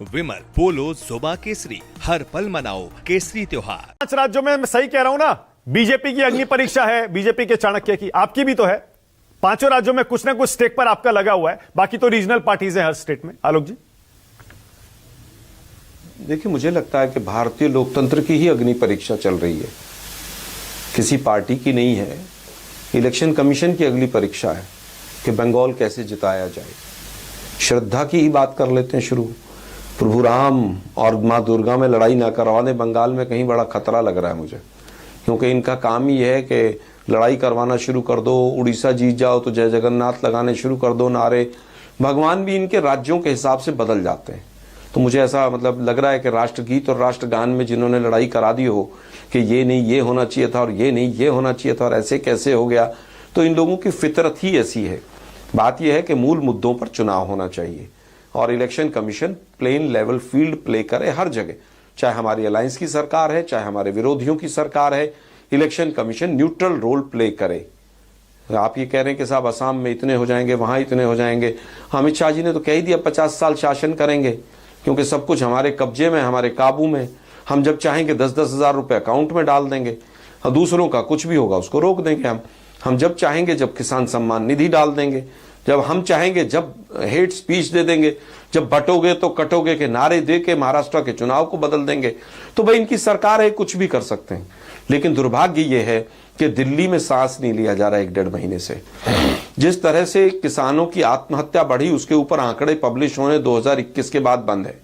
विमल पोलो जोबा केसरी, हर पल मनाओ केसरी त्योहार। 5 राज्यों में मैं सही कह रहा हूं ना? बीजेपी की अग्नि परीक्षा है, बीजेपी के चाणक्य की, आपकी भी तो है। 5 राज्यों में कुछ ना कुछ स्टेक पर आपका लगा हुआ है, बाकी तो रीजनल पार्टीज हैं हर स्टेट में। आलोक जी, देखिए, मुझे लगता है कि भारतीय लोकतंत्र की ही अग्नि परीक्षा चल रही है, किसी पार्टी की नहीं है। इलेक्शन कमीशन की अग्नि परीक्षा है कि बंगाल कैसे जिताया जाए। श्रद्धा की ही बात कर लेते हैं शुरू। प्रभु राम और माँ दुर्गा में लड़ाई ना करवाने बंगाल में कहीं बड़ा खतरा लग रहा है मुझे, क्योंकि इनका काम ही है कि लड़ाई करवाना शुरू कर दो। उड़ीसा जीत जाओ तो जय जगन्नाथ लगाने शुरू कर दो नारे। भगवान भी इनके राज्यों के हिसाब से बदल जाते हैं। तो मुझे ऐसा लग रहा है कि राष्ट्रगीत और राष्ट्रगान में जिन्होंने लड़ाई करा दी हो कि ये नहीं ये होना चाहिए था और ये नहीं ये होना चाहिए था और ऐसे कैसे हो गया, तो इन लोगों की फितरत ही ऐसी है। बात यह है कि मूल मुद्दों पर चुनाव होना चाहिए और election commission plain level field play करे हर जगह, चाहे हमारी अलायंस की सरकार है, चाहे हमारे विरोधियों की सरकार है। Election commission neutral role play करे। आप ये कह रहे हैं कि साहब असम में इतने हो जाएंगे, वहां इतने हो जाएंगे। अमित शाह जी ने तो कह ही दिया 50 साल शासन करेंगे, क्योंकि सब कुछ हमारे कब्जे में, हमारे काबू में। हम जब चाहेंगे 10-10 हजार रुपए अकाउंट में डाल देंगे और दूसरों का कुछ भी होगा उसको रोक देंगे। हम जब चाहेंगे जब किसान सम्मान निधि डाल देंगे, जब हम चाहेंगे जब हेट स्पीच दे देंगे, जब बटोगे तो कटोगे के नारे दे के महाराष्ट्र के चुनाव को बदल देंगे। तो भाई इनकी सरकार है, कुछ भी कर सकते हैं। लेकिन दुर्भाग्य ये है कि दिल्ली में सांस नहीं लिया जा रहा 1-1.5 महीने से। जिस तरह से किसानों की आत्महत्या बढ़ी, उसके ऊपर आंकड़े पब्लिश होने 2021 के बाद बंद है।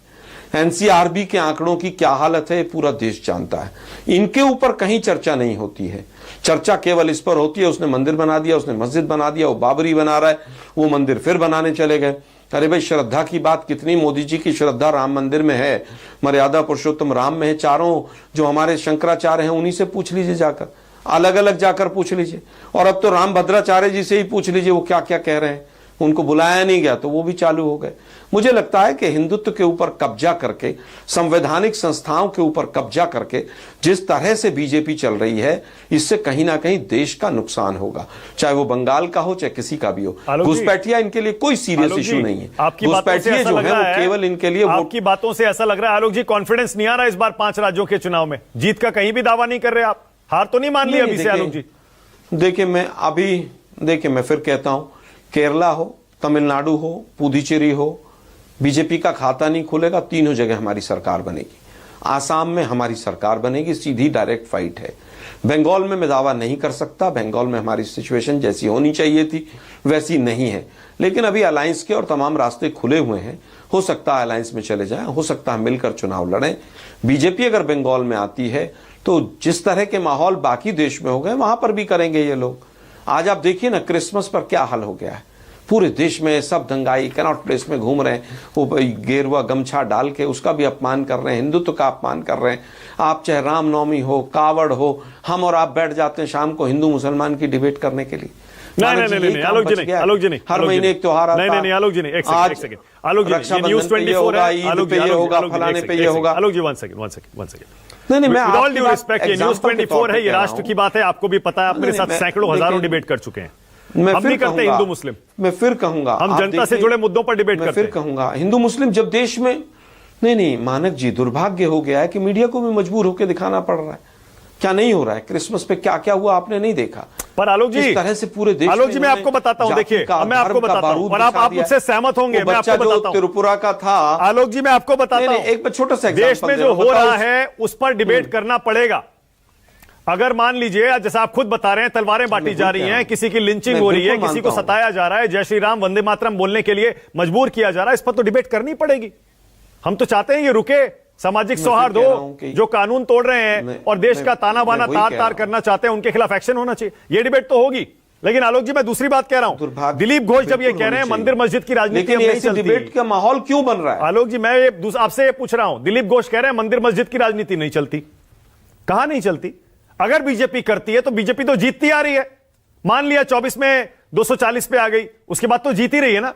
एनसीआरबी के आंकड़ों की क्या हालत है पूरा देश जानता है। इनके ऊपर कहीं चर्चा नहीं होती है। चर्चा केवल इस पर होती है, उसने मंदिर बना दिया, उसने मस्जिद बना दिया, वो बाबरी बना रहा है, वो मंदिर फिर बनाने चले गए। अरे भाई, श्रद्धा की बात कितनी मोदी जी की श्रद्धा राम मंदिर में है, मर्यादा पुरुषोत्तम राम में है। चारों जो हमारे शंकराचार्य हैं उन्हीं से पूछ लीजिए जाकर, अलग अलग जाकर पूछ लीजिए। और अब तो राम भद्राचार्य जी से ही पूछ लीजिए वो क्या क्या कह रहे हैं। उनको बुलाया नहीं गया तो वो भी चालू हो गए। मुझे लगता है कि हिंदुत्व के ऊपर कब्जा करके, संवैधानिक संस्थाओं के ऊपर कब्जा करके जिस तरह से बीजेपी चल रही है, इससे कहीं ना कहीं देश का नुकसान होगा, चाहे वो बंगाल का हो चाहे किसी का भी हो। घुसपैठिया इनके लिए कोई सीरियस इशू नहीं है। घुसपैठिया जो है वो केवल इनके लिए। आपकी बातों से ऐसा लग रहा है आलोक जी, कॉन्फिडेंस नहीं आ रहा इस बार 5 राज्यों के चुनाव में। जीत का कहीं भी दावा नहीं कर रहे आप, हार तो नहीं मान ली अभी से आलोक जी? देखिए, मैं फिर कहता हूं, केरला हो, तमिलनाडु हो, पुदुचेरी हो, बीजेपी का खाता नहीं खुलेगा। तीनों जगह हमारी सरकार बनेगी। आसाम में हमारी सरकार बनेगी, सीधी डायरेक्ट फाइट है। बंगाल में मैं दावा नहीं कर सकता, बंगाल में हमारी सिचुएशन जैसी होनी चाहिए थी वैसी नहीं है। लेकिन अभी अलायंस के और तमाम रास्ते खुले हुए हैं। हो सकता है अलायंस में चले जाएं, हो सकता है मिलकर चुनाव लड़ें। बीजेपी अगर बंगाल में आती है तो जिस तरह के माहौल बाकी देश में हो गए वहां पर भी करेंगे ये लोग। आज आप देखिए ना, क्रिसमस पर क्या हाल हो गया है पूरे देश में। सब दंगाई कैनॉट प्लेस में घूम रहे हैं, वो गेरुआ गमछा डाल के उसका भी अपमान कर रहे हैं, हिंदुत्व का अपमान कर रहे हैं। आप चाहे रामनवमी हो, कावड़ हो, हम और आप बैठ जाते हैं शाम को हिंदू मुसलमान की डिबेट करने के लिए। नहीं आलोक जी नहीं, आलोक जी नहीं, हर महीने एक त्योहार आता है। नहीं आलोक जी नहीं, एक सेकंड आलोक जी, न्यूज़ 24 है, आलोक जी होगा, फलाने पे ये होगा। आलोक जी वन सेकंड नहीं, मैं ऑल ड्यू रिस्पेक्ट, ये न्यूज़ 24 है, ये राष्ट्र की बात है, आपको भी पता है। आप मेरे साथ सैकड़ों हजारों डिबेट कर चुके हैं। हम नहीं करते हिंदू मुस्लिम, मैं फिर कहूंगा, हम जनता से जुड़े मुद्दों पर डिबेट करते हैं। फिर कहूंगा हिंदू मुस्लिम जब देश में नहीं मानक जी, दुर्भाग्य हो गया है कि मीडिया को भी मजबूर होकर दिखाना पड़ रहा है। क्या नहीं हो रहा है क्रिसमस पे, क्या क्या हुआ आपने नहीं देखा। पर आलोक जी, इस तरह से पूरे देश, आलोक जी मैं आपको बताता हूं, देखिए मैं आपको बताता हूं और आप मुझसे सहमत होंगे। मैं आपको बताता हूं, त्रिपुरा का था आलोक जी, मैं आपको बताता हूं, एक छोटा सा देश में जो हो रहा है उस पर डिबेट करना पड़ेगा। अगर मान लीजिए, जैसा आप खुद बता रहे हैं, तलवारें बांटी जा रही हैं, किसी की लिंचिंग हो रही है, किसी को सताया जा रहा है, जय श्री राम वंदे मातरम बोलने के लिए मजबूर किया जा रहा है, इस पर तो डिबेट करनी पड़ेगी। हम तो चाहते हैं ये रुके, सामाजिक सौहार्द हो। जो कानून तोड़ रहे हैं और देश का ताना बाना तार करना चाहते हैं, उनके खिलाफ एक्शन होना चाहिए। ये डिबेट तो होगी। लेकिन आलोक जी, मैं दूसरी बात कह रहा हूं, दिलीप घोष जब ये कह रहे हैं मंदिर मस्जिद की राजनीति नहीं चलती, डिबेट का माहौल क्यों बन रहा है? आलोक जी, मैं आपसे ये पूछ रहा हूं, दिलीप घोष कह रहे हैं मंदिर मस्जिद की राजनीति नहीं चलती। कहां नहीं चलती? अगर बीजेपी करती है तो बीजेपी तो जीतती आ रही है। मान लिया 24 में 240 पे आ गई, उसके बाद तो जीती रही है ना।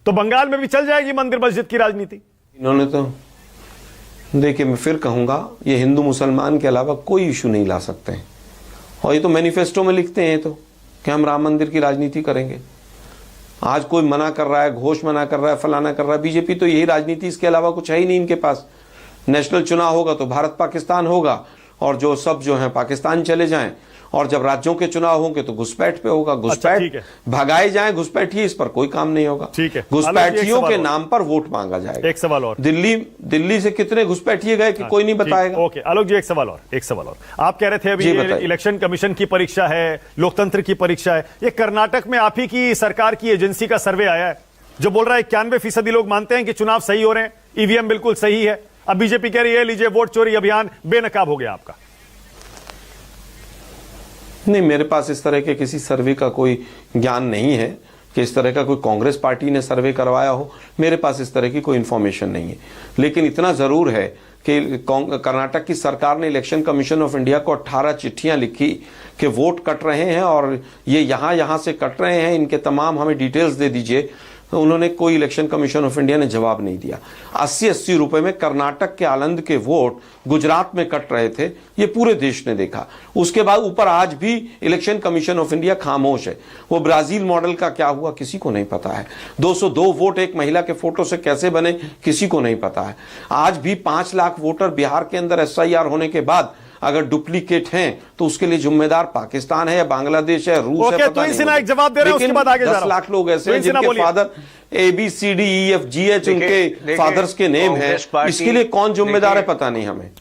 तो बंगाल में भी चल जाएगी मंदिर मस्जिद की राजनीति। इन्होंने तो देखिए, मैं फिर कहूंगा, ये हिंदू मुसलमान के अलावा कोई इशू नहीं ला सकते हैं। और ये तो मैनिफेस्टो में लिखते हैं तो कि हम राम मंदिर की राजनीति करेंगे। आज कोई मना कर रहा है, घोष मना कर रहा है, फलाना कर रहा है। बीजेपी तो यही राजनीति, इसके अलावा कुछ है ही नहीं इनके पास। नेशनल चुनाव होगा तो भारत पाकिस्तान होगा, और जो सब जो है पाकिस्तान चले जाएं, और जब राज्यों के चुनाव होंगे तो घुसपैठ पे होगा। घुसपैठ भगाए जाएं, घुसपैठिए, इस पर कोई काम नहीं होगा। ठीक है, घुसपैठियों के नाम पर वोट मांगा जाएगा। एक सवाल और, दिल्ली से कितने घुसपैठिए गए कि कोई नहीं बताएगा। ओके आलोक जी, एक सवाल और आप कह रहे थे अभी इलेक्शन कमीशन की परीक्षा है, लोकतंत्र की परीक्षा है। ये कर्नाटक में आप ही की सरकार की एजेंसी का सर्वे आया है जो बोल रहा है 91% लोग मानते हैं कि चुनाव सही हो रहे हैं, ईवीएम बिल्कुल सही है। अब बीजेपी कह रही है लीजिए वोट चोरी अभियान बेनकाब हो गया आपका। नहीं, मेरे पास इस तरह के किसी सर्वे का कोई ज्ञान नहीं है कि इस तरह का कोई कांग्रेस पार्टी ने सर्वे करवाया हो। मेरे पास इस तरह की कोई इंफॉर्मेशन नहीं है। लेकिन इतना जरूर है कि कर्नाटक की सरकार ने इलेक्शन कमीशन ऑफ इंडिया को 18 चिट्ठियां लिखी कि वोट कट रहे हैं और ये यहां से कट रहे हैं, इनके तमाम हमें डिटेल्स दे दीजिए। तो उन्होंने, कोई इलेक्शन कमीशन ऑफ इंडिया ने जवाब नहीं दिया। 80-80 रुपए में कर्नाटक के आनंद के वोट गुजरात में कट रहे थे, ये पूरे देश ने देखा। उसके बाद ऊपर आज भी इलेक्शन कमीशन ऑफ इंडिया खामोश है। वो ब्राजील मॉडल का क्या हुआ किसी को नहीं पता है। 202 वोट एक महिला के फोटो से कैसे बने किसी को नहीं पता है। आज भी 5 लाख वोटर बिहार के अंदर SIR होने के बाद अगर डुप्लीकेट हैं तो उसके लिए जिम्मेदार पाकिस्तान है या बांग्लादेश है, रूस है, पता नहीं। एक जवाब दे रहे हैं, उसके बाद आगे 10 लाख लोग ऐसे हैं जिनके फादर ABCDEFGH उनके फादर्स के नेम है। इसके लिए कौन जिम्मेदार है पता नहीं हमें।